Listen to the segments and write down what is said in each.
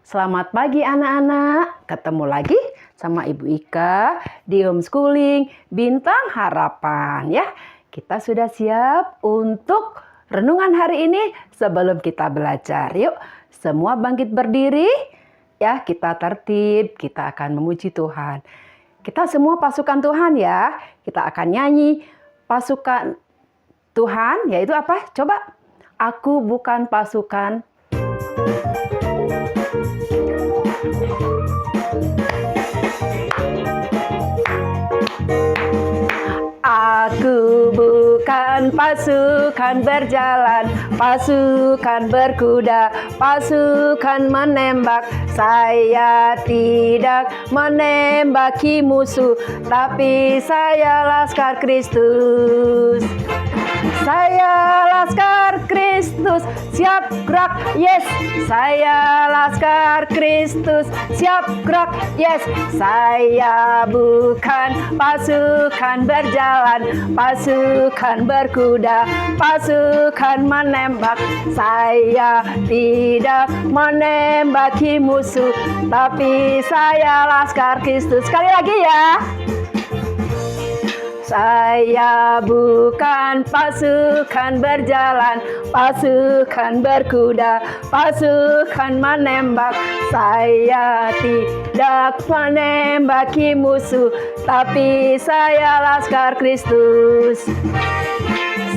Selamat pagi anak-anak, ketemu lagi sama Ibu Ika di Homeschooling Bintang Harapan ya. Kita sudah siap untuk renungan hari ini sebelum kita belajar. Yuk, semua bangkit berdiri ya, kita tertib, kita akan memuji Tuhan. Kita semua pasukan Tuhan ya, kita akan nyanyi pasukan Tuhan, yaitu apa? Coba, aku bukan pasukan. Aku bukan pasukan berjalan, pasukan berkuda, pasukan menembak. Saya tidak menembaki musuh, tapi saya laskar Kristus. Saya laskar Kristus, siap gerak, yes. Saya laskar Kristus, siap gerak, yes. Saya bukan pasukan berjalan, pasukan berkuda, pasukan menembak. Saya tidak menembaki musuh, tapi saya laskar Kristus. Sekali lagi ya. Saya bukan pasukan berjalan, pasukan berkuda, pasukan menembak. Saya tidak menembaki musuh, tapi saya laskar Kristus.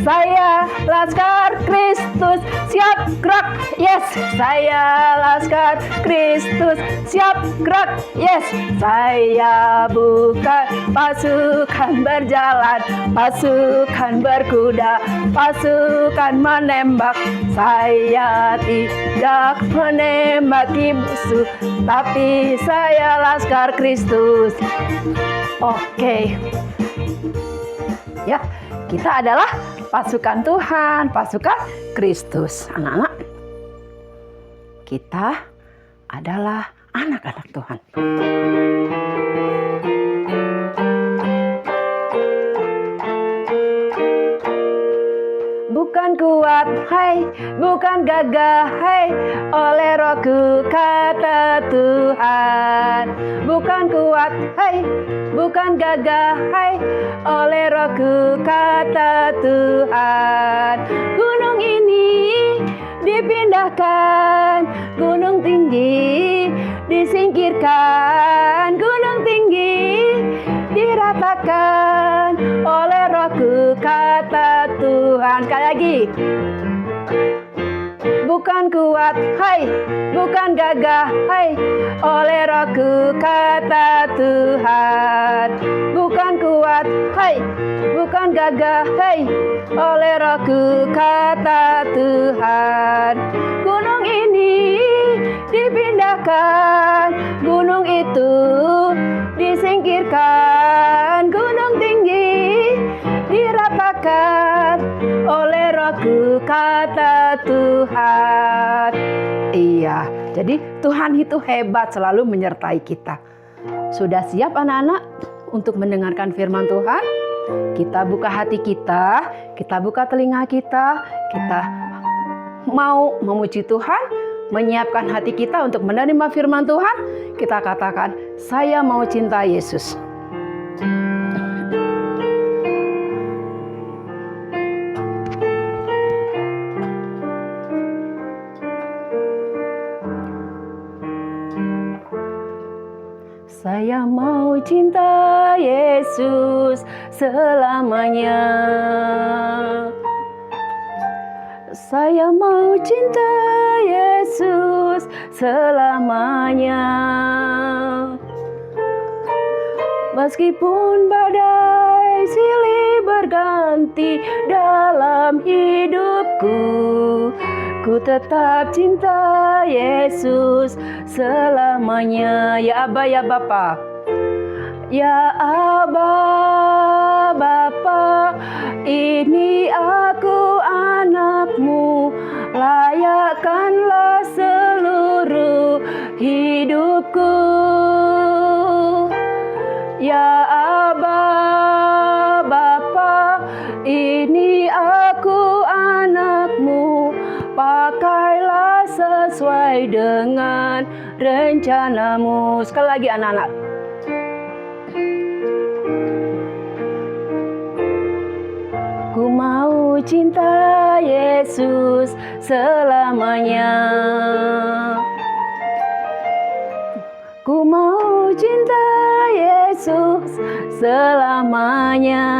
Saya laskar Kristus, siap gerak, yes. Saya laskar Kristus, siap gerak, yes. Saya bukan pasukan berjalan, pasukan berkuda, pasukan menembak. Saya tidak menembaki musuh, tapi saya laskar Kristus. Oke. Ya, kita adalah pasukan Tuhan, pasukan Kristus. Anak-anak, kita adalah anak-anak Tuhan. Bukan kuat, hai, bukan gagah, hai, oleh Rohku kata Tuhan. Bukan kuat, hai, bukan gagah, hai, oleh Rohku kata Tuhan. Gunung ini dipindahkan, gunung tinggi disingkirkan, gunung tinggi diratakan oleh Rohku kata Tuhan. Sekali lagi. Bukan kuat, hai, bukan gagah, hai, oleh Rohku kata Tuhan. Bukan kuat, hai, bukan gagah, hai, oleh Rohku kata Tuhan. Gunung ini dipindahkan, gunung itu disingkirkan, gunung tinggi diratakan oleh Rohku kata Tuhan. Iya, jadi Tuhan itu hebat, selalu menyertai kita. Sudah siap anak-anak untuk mendengarkan firman Tuhan? Kita buka hati kita buka telinga kita mau memuji Tuhan, menyiapkan hati kita untuk menerima firman Tuhan. Kita katakan, saya mau cinta Yesus. Saya mau cinta Yesus selamanya. Saya mau cinta Yesus selamanya. Meskipun badai silih berganti dalam hidupku, ku tetap cinta Yesus selamanya. Ya Aba, ya Bapa. Ya Aba, Bapa, ini aku anakmu, layakkanlah seluruh hidupku. Ya Aba, Bapa, ini aku anakmu, pakailah sesuai dengan rencanamu. Sekali lagi anak-anak. Ku mau cinta Yesus selamanya. Ku mau cinta Yesus selamanya.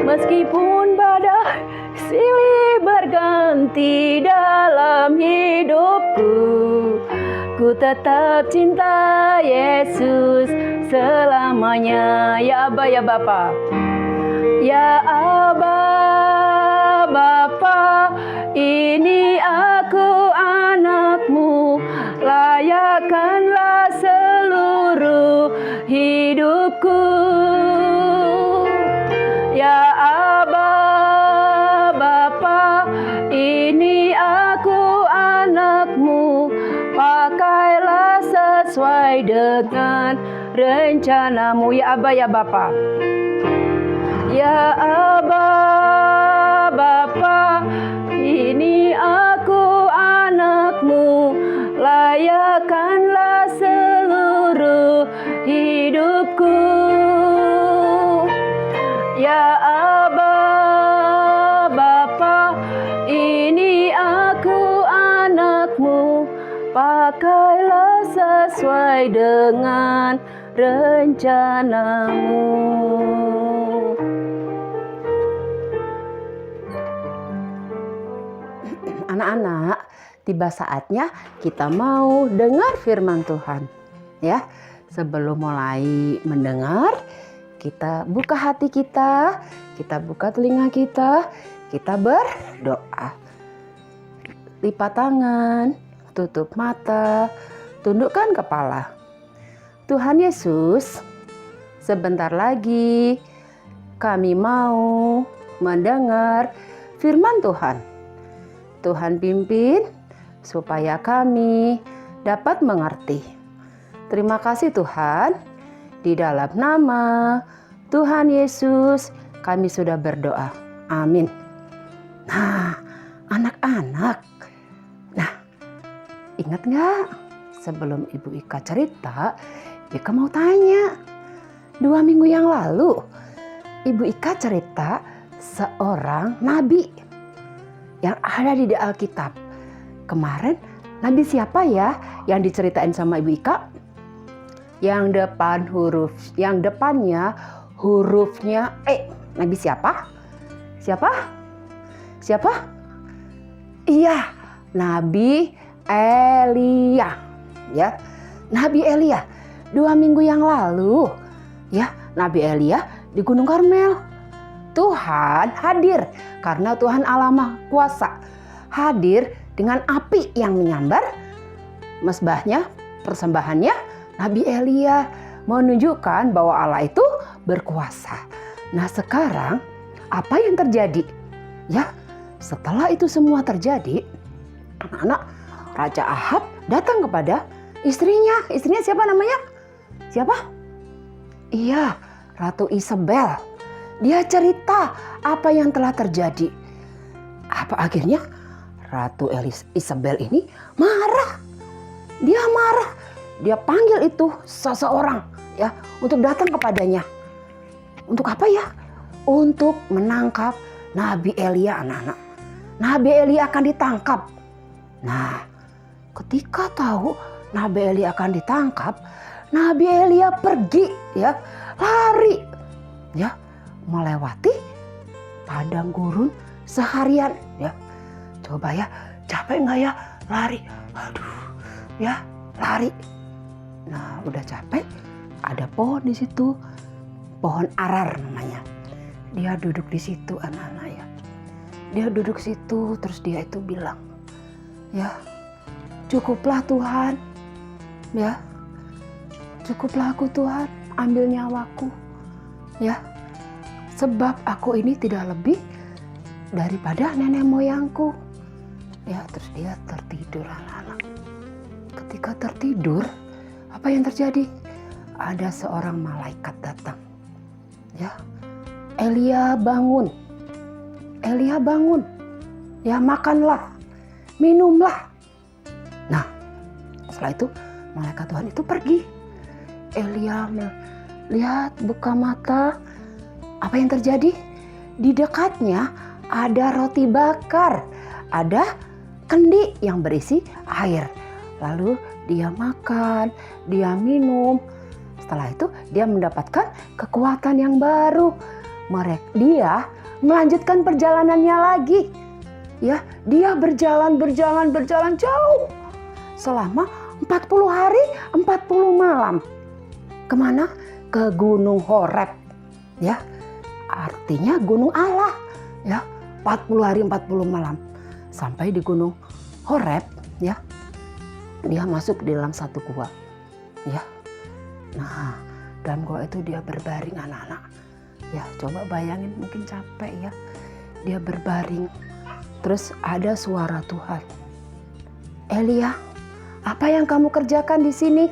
Meskipun badai silih berganti dalam hidupku, ku tetap cinta Yesus selamanya. Ya Aba, ya Bapa. Ya Aba, Bapa, ini aku anakmu, layakkanlah seluruh hidupku. Ya Aba, Bapa, ini aku anakmu, pakailah sesuai dengan rencanamu. Ya Aba, ya Bapa. Ya Aba, Bapa, ini aku anakmu, layakkanlah seluruh hidupku. Ya Aba, Bapa, ini aku anakmu, pakailah sesuai dengan rencanamu. Anak-anak, tiba saatnya kita mau dengar firman Tuhan. Ya, sebelum mulai mendengar, kita buka hati kita buka telinga kita berdoa. Lipat tangan, tutup mata, tundukkan kepala. Tuhan Yesus, sebentar lagi kami mau mendengar firman Tuhan. Tuhan pimpin supaya kami dapat mengerti. Terima kasih Tuhan. Di dalam nama Tuhan Yesus kami sudah berdoa. Amin. Nah, anak-anak. Nah, ingat gak? Sebelum Ibu Ika cerita, Ika mau tanya. 2 minggu yang lalu, Ibu Ika cerita seorang nabi yang ada di Alkitab. Kemarin nabi siapa ya yang diceritain sama Ibu Ika? Yang depannya hurufnya E. Nabi siapa? Siapa? Iya, Nabi Elia. Ya, Nabi Elia. 2 minggu yang lalu, ya, Nabi Elia di Gunung Karmel. Tuhan hadir karena Tuhan Allah Maha Kuasa, hadir dengan api yang menyambar. Mesbahnya, persembahannya Nabi Elia menunjukkan bahwa Allah itu berkuasa. Nah, sekarang apa yang terjadi? Ya, setelah itu semua terjadi, anak-anak, Raja Ahab datang kepada istrinya. Istrinya siapa namanya? Siapa? Iya, Ratu Isabel. Dia cerita apa yang telah terjadi. Apa akhirnya? Ratu Isabel ini marah. Dia marah. Dia panggil itu seseorang ya untuk datang kepadanya. Untuk apa ya? Untuk menangkap Nabi Elia, anak-anak. Nabi Elia akan ditangkap. Nah, ketika tahu Nabi Elia akan ditangkap, Nabi Elia pergi ya, lari ya, melewati padang gurun seharian ya. Coba ya, capek nggak ya lari? Aduh, ya lari. Nah, udah capek, ada pohon di situ, pohon arar namanya. Dia duduk di situ, anak-anak ya. Dia duduk situ, terus dia itu bilang, ya, cukuplah Tuhan, ya, cukuplah aku Tuhan, ambil nyawaku, ya. Sebab aku ini tidak lebih daripada nenek moyangku. Ya, terus dia tertidur, anak-anak. Ketika tertidur, apa yang terjadi? Ada seorang malaikat datang. Ya, Elia bangun. Elia bangun. Ya, makanlah, minumlah. Nah, setelah itu malaikat Tuhan itu pergi. Elia melihat, buka mata. Apa yang terjadi? Di dekatnya ada roti bakar, ada kendi yang berisi air. Lalu dia makan, dia minum. Setelah itu dia mendapatkan kekuatan yang baru. Dia melanjutkan perjalanannya lagi. Ya, dia berjalan jauh selama 40 hari 40 malam. Kemana? Ke Gunung Horeb. Ya, artinya gunung Allah. Ya, 40 hari 40 malam. Sampai di Gunung Horeb, ya. Dia masuk di dalam satu gua. Ya. Nah, dalam gua itu dia berbaring anak-anak. Ya, coba bayangin, mungkin capek ya. Dia berbaring. Terus ada suara Tuhan. Elia, apa yang kamu kerjakan di sini?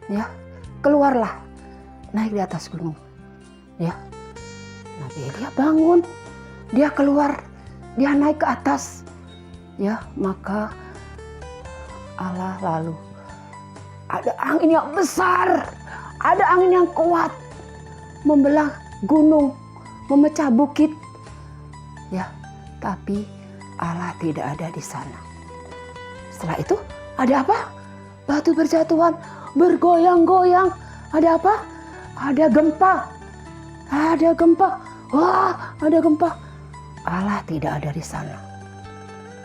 Ya, keluarlah, naik di atas gunung. Ya, Nabi Elia bangun, dia keluar, dia naik ke atas. Ya, maka Allah lalu ada angin yang besar, ada angin yang kuat, membelah gunung, memecah bukit. Ya, tapi Allah tidak ada di sana. Setelah itu ada apa? Batu berjatuhan, bergoyang-goyang. Ada apa? Ada gempa. Ada gempa. Wah, ada gempa. Allah tidak ada di sana.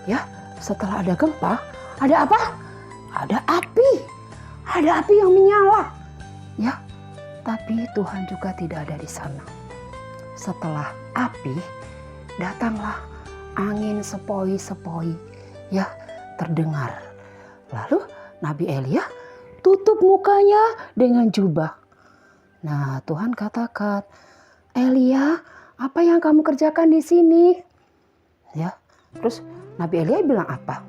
Ya, setelah ada gempa, ada apa? Ada api. Ada api yang menyala. Ya, tapi Tuhan juga tidak ada di sana. Setelah api, datanglah angin sepoi-sepoi. Ya, terdengar. Lalu Nabi Elia tutup mukanya dengan jubah. Nah, Tuhan katakan, Elia, apa yang kamu kerjakan di sini? Ya, terus Nabi Elia bilang apa?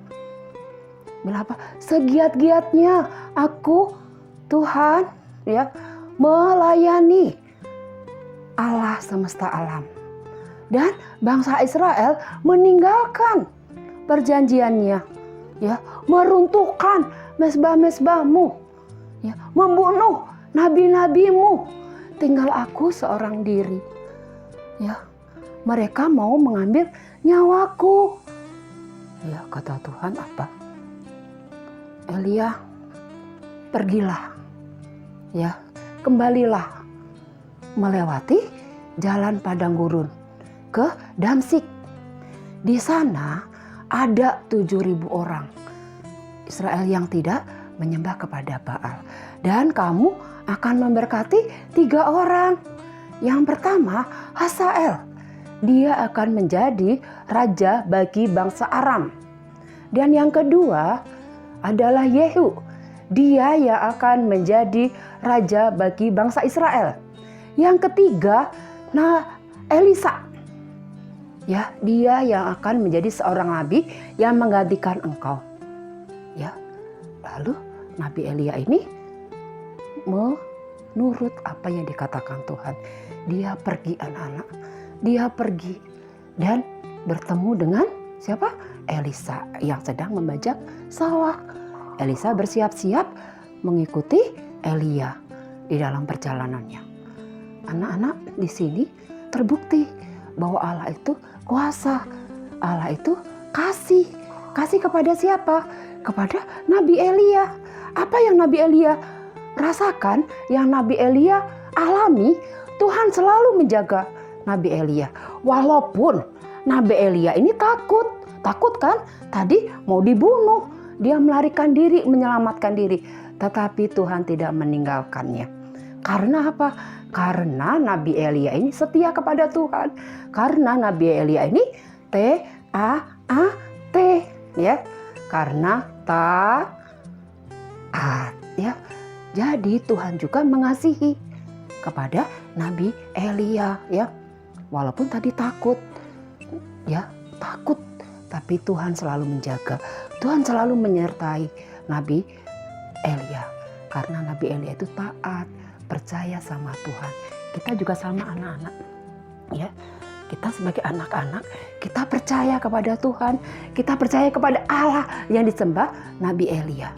Bilang apa? Segiat-giatnya aku, Tuhan, ya, melayani Allah semesta alam. Dan bangsa Israel meninggalkan perjanjiannya, ya, meruntuhkan mezbah-mezbahmu, ya, membunuh nabi-nabimu. Tinggal aku seorang diri. Ya, mereka mau mengambil nyawaku. Ya, kata Tuhan apa? Elia, pergilah. Ya, kembalilah melewati jalan padang gurun ke Damsik. Di sana ada 7.000 orang Israel yang tidak menyembah kepada Baal. Dan kamu akan memberkati 3 orang. Yang pertama, Hasael. Dia akan menjadi raja bagi bangsa Aram. Dan yang kedua adalah Yehu. Dia yang akan menjadi raja bagi bangsa Israel. Yang ketiga, Elisa. Ya, dia yang akan menjadi seorang nabi yang menggantikan engkau. Ya, lalu Nabi Elia ini menurut apa yang dikatakan Tuhan. Dia pergi anak-anak. Dia pergi dan bertemu dengan siapa? Elisa yang sedang membajak sawah. Elisa bersiap-siap mengikuti Elia di dalam perjalanannya. Anak-anak, di sini terbukti bahwa Allah itu kuasa. Allah itu kasih. Kasih kepada siapa? Kepada Nabi Elia. Apa yang Nabi Elia rasakan, yang Nabi Elia alami, Tuhan selalu menjaga Nabi Elia. Walaupun Nabi Elia ini takut. Takut kan? Tadi mau dibunuh. Dia melarikan diri, menyelamatkan diri. Tetapi Tuhan tidak meninggalkannya. Karena apa? Karena Nabi Elia ini setia kepada Tuhan. Karena Nabi Elia ini T-A-A-T, ya. Karena taat, ya. Jadi Tuhan juga mengasihi kepada Nabi Elia, ya. Walaupun tadi takut, ya, takut, tapi Tuhan selalu menjaga. Tuhan selalu menyertai Nabi Elia. Karena Nabi Elia itu taat, percaya sama Tuhan. Kita juga sama anak-anak, ya. Kita sebagai anak-anak, kita percaya kepada Tuhan, kita percaya kepada Allah yang disembah Nabi Elia.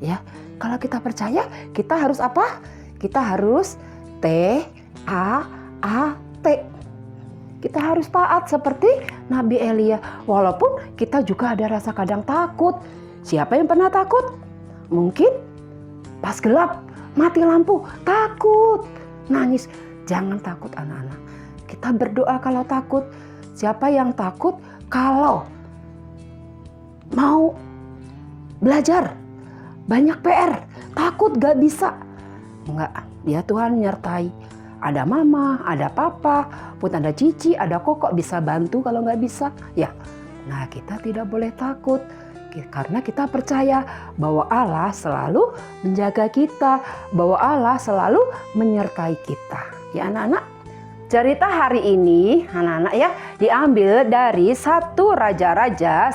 Ya, kalau kita percaya, kita harus apa? Kita harus T-A-A-T. Kita harus taat seperti Nabi Elia. Walaupun kita juga ada rasa kadang takut. Siapa yang pernah takut? Mungkin pas gelap, mati lampu, takut, nangis. Jangan takut anak-anak. Kita berdoa kalau takut. Siapa yang takut kalau mau belajar? Banyak PR, takut gak bisa. Enggak, dia Tuhan menyertai. Ada mama, ada papa, pun ada cici, ada kokok bisa bantu kalau gak bisa. Ya, nah kita tidak boleh takut. Karena kita percaya bahwa Allah selalu menjaga kita. Bahwa Allah selalu menyertai kita. Ya anak-anak. Cerita hari ini anak-anak ya diambil dari 1 Raja-Raja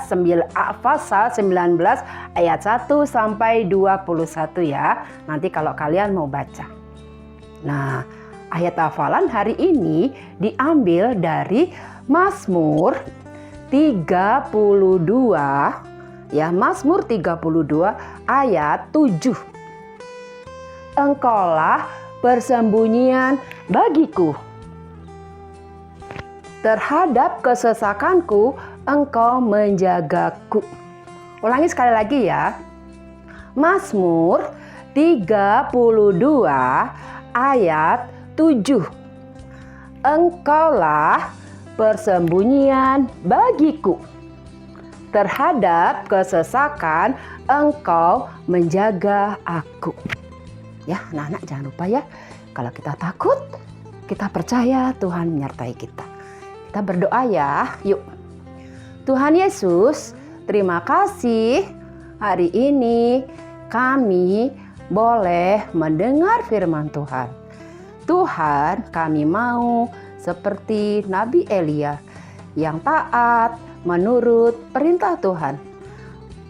pasal 19 ayat 1 sampai 21 ya. Nanti kalau kalian mau baca. Nah, ayat hafalan hari ini diambil dari Mazmur 32 ya, Mazmur 32 ayat 7. Engkaulah persembunyian bagiku. Terhadap kesesakanku, engkau menjagaku. Ulangi sekali lagi ya. Mazmur 32 ayat 7. Engkaulah persembunyian bagiku. Terhadap kesesakan, engkau menjaga aku. Ya, anak-anak jangan lupa ya. Kalau kita takut, kita percaya Tuhan menyertai kita. Kita berdoa ya, yuk. Tuhan Yesus, terima kasih hari ini kami boleh mendengar firman Tuhan. Tuhan, kami mau seperti Nabi Elia yang taat menurut perintah Tuhan.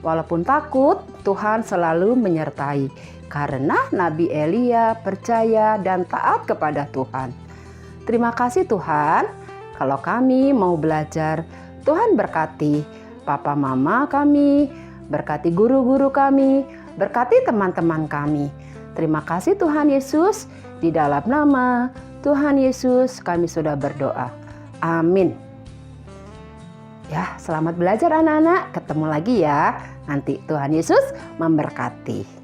Walaupun takut, Tuhan selalu menyertai karena Nabi Elia percaya dan taat kepada Tuhan. Terima kasih Tuhan. Kalau kami mau belajar, Tuhan berkati papa mama kami, berkati guru-guru kami, berkati teman-teman kami. Terima kasih Tuhan Yesus, di dalam nama Tuhan Yesus kami sudah berdoa. Amin. Ya, selamat belajar anak-anak. Ketemu lagi ya. Nanti Tuhan Yesus memberkati.